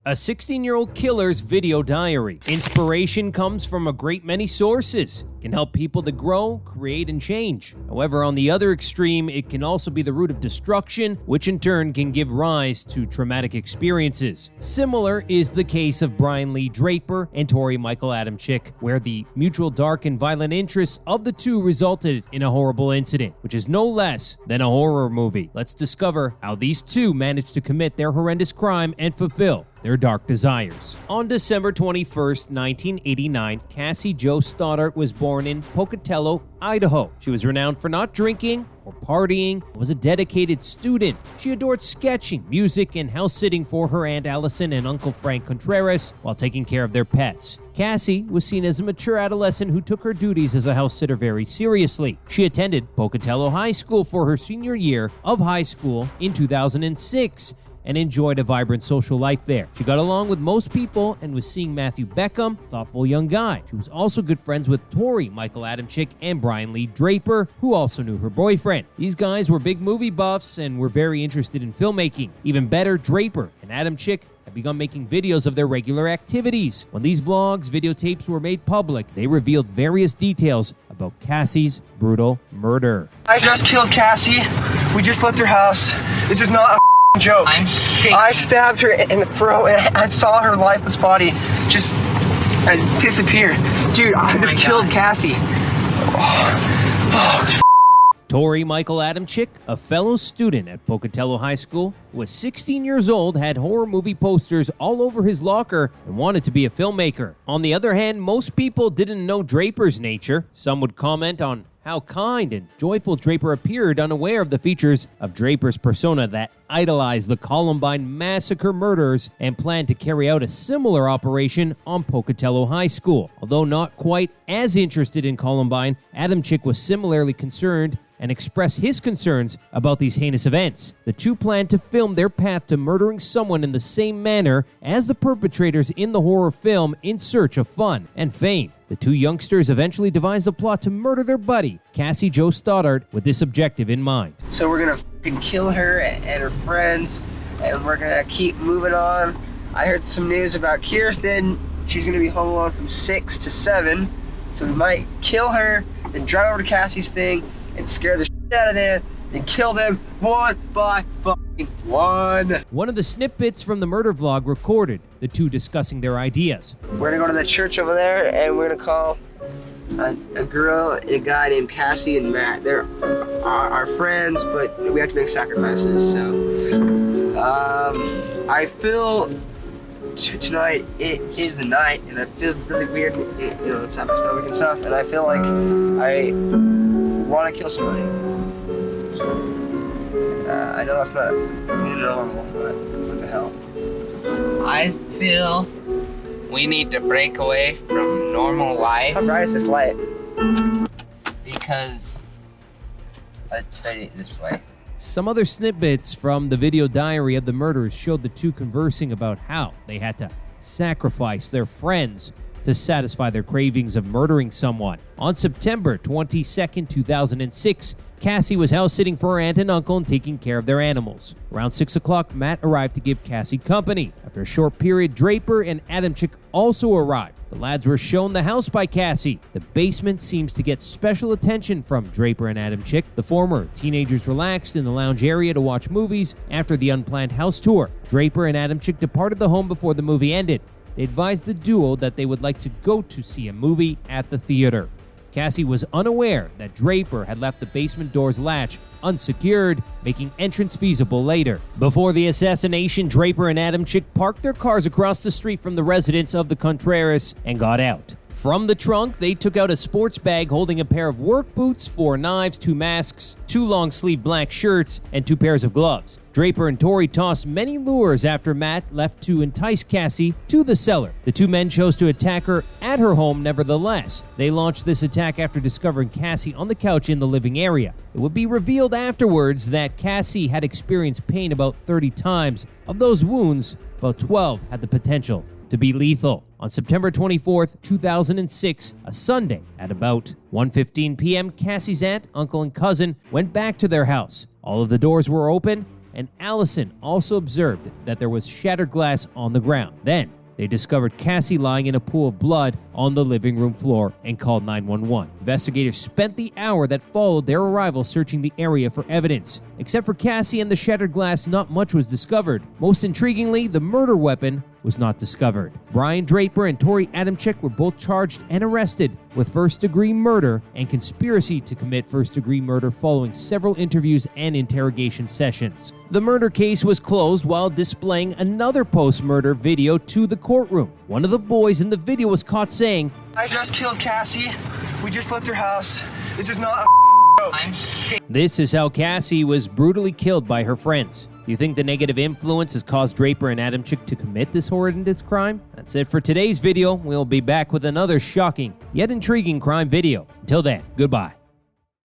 A 16-year-old killer's video diary. Inspiration comes from a great many sources. It can help people to grow, create, and change. However, on the other extreme, it can also be the root of destruction, which in turn can give rise to traumatic experiences. Similar is the case of Brian Lee Draper and Tori Michael Adamczyk, where the mutual dark and violent interests of the two resulted in a horrible incident, which is no less than a horror movie. Let's discover how these two managed to commit their horrendous crime and fulfill their dark desires. On December 21st, 1989, Cassie Jo Stoddart was born in Pocatello, Idaho. She was renowned for not drinking or partying and was a dedicated student. She adored sketching, music, and house-sitting for her Aunt Allison and Uncle Frank Contreras while taking care of their pets. Cassie was seen as a mature adolescent who took her duties as a house-sitter very seriously. She attended Pocatello High School for her senior year of high school in 2006. And enjoyed a vibrant social life there. She got along with most people and was seeing Matthew Beckham, thoughtful young guy. She was also good friends with Tori Michael Adamczyk and Brian Lee Draper, who also knew her boyfriend. These guys were big movie buffs and were very interested in filmmaking. Even better, Draper and Adamczyk had begun making videos of their regular activities. When these vlogs, videotapes were made public, they revealed various details about Cassie's brutal murder. I just killed Cassie. We just left her house. This is not a joke. I'm shaking. I stabbed her in the throat and I saw her lifeless body just disappear. Dude, I just killed Cassie. Tori Michael Adamczyk, a fellow student at Pocatello High School, was 16 years old, had horror movie posters all over his locker, and wanted to be a filmmaker. On the other hand, most people didn't know Draper's nature. Some would comment on how kind and joyful Draper appeared, unaware of the features of Draper's persona that idolized the Columbine massacre murders and planned to carry out a similar operation on Pocatello High School. Although not quite as interested in Columbine, Adamczyk was similarly concerned and expressed his concerns about these heinous events. The two planned to film their path to murdering someone in the same manner as the perpetrators in the horror film In Search of Fun and Fame. The two youngsters eventually devised a plot to murder their buddy, Cassie Jo Stoddart, with this objective in mind. So we're gonna fucking kill her and her friends, and we're gonna keep moving on. I heard some news about Kirsten. She's gonna be home alone from 6 to 7, so we might kill her, then drive over to Cassie's thing, and scare the shit out of them, and kill them one by fucking one. One of the snippets from the murder vlog recorded the two discussing their ideas. We're gonna go to the church over there, and we're gonna call a girl and a guy named Cassie and Matt. They're our friends, but we have to make sacrifices, so I feel tonight it is the night, and I feel really weird, it's on my stomach and stuff, and I feel like I want to kill somebody. I know that's not normal, but what the hell? I feel we need to break away from normal life. How bright is this light? Because, let's say it this way. Some other snippets from the video diary of the murders showed the two conversing about how they had to sacrifice their friends to satisfy their cravings of murdering someone. On September 22nd, 2006, Cassie was house-sitting for her aunt and uncle and taking care of their animals. Around 6 o'clock, Matt arrived to give Cassie company. After a short period, Draper and Adamczyk also arrived. The lads were shown the house by Cassie. The basement seems to get special attention from Draper and Adamczyk. The former teenagers relaxed in the lounge area to watch movies after the unplanned house tour. Draper and Adamczyk departed the home before the movie ended. They advised the duo that they would like to go to see a movie at the theater. Cassie was unaware that Draper had left the basement door's latch unsecured, making entrance feasible later. Before the assassination, Draper and Adamczyk parked their cars across the street from the residence of the Contreras and got out. From the trunk, they took out a sports bag holding a pair of work boots, 4 knives, 2 masks, 2 long-sleeve black shirts, and 2 pairs of gloves. Draper and Tori tossed many lures after Matt left to entice Cassie to the cellar. The two men chose to attack her at her home nevertheless. They launched this attack after discovering Cassie on the couch in the living area. It would be revealed afterwards that Cassie had experienced pain about 30 times. Of those wounds, about 12 had the potential to be lethal. On September 24th, 2006, a Sunday, at about 1:15 p.m., Cassie's aunt, uncle, and cousin went back to their house. All of the doors were open, and Allison also observed that there was shattered glass on the ground. Then, they discovered Cassie lying in a pool of blood on the living room floor and called 911. Investigators spent the hour that followed their arrival searching the area for evidence. Except for Cassie and the shattered glass, not much was discovered. Most intriguingly, the murder weapon was not discovered. Brian Draper and Tori Adamczyk were both charged and arrested with first-degree murder and conspiracy to commit first-degree murder following several interviews and interrogation sessions. The murder case was closed while displaying another post-murder video to the courtroom. One of the boys in the video was caught saying, I just killed Cassie. We just left her house. This is not I'm shit. This is how Cassie was brutally killed by her friends. Do you think the negative influence has caused Draper and Adamczyk to commit this horrendous crime? That's it for today's video. We'll be back with another shocking yet intriguing crime video. Until then, goodbye.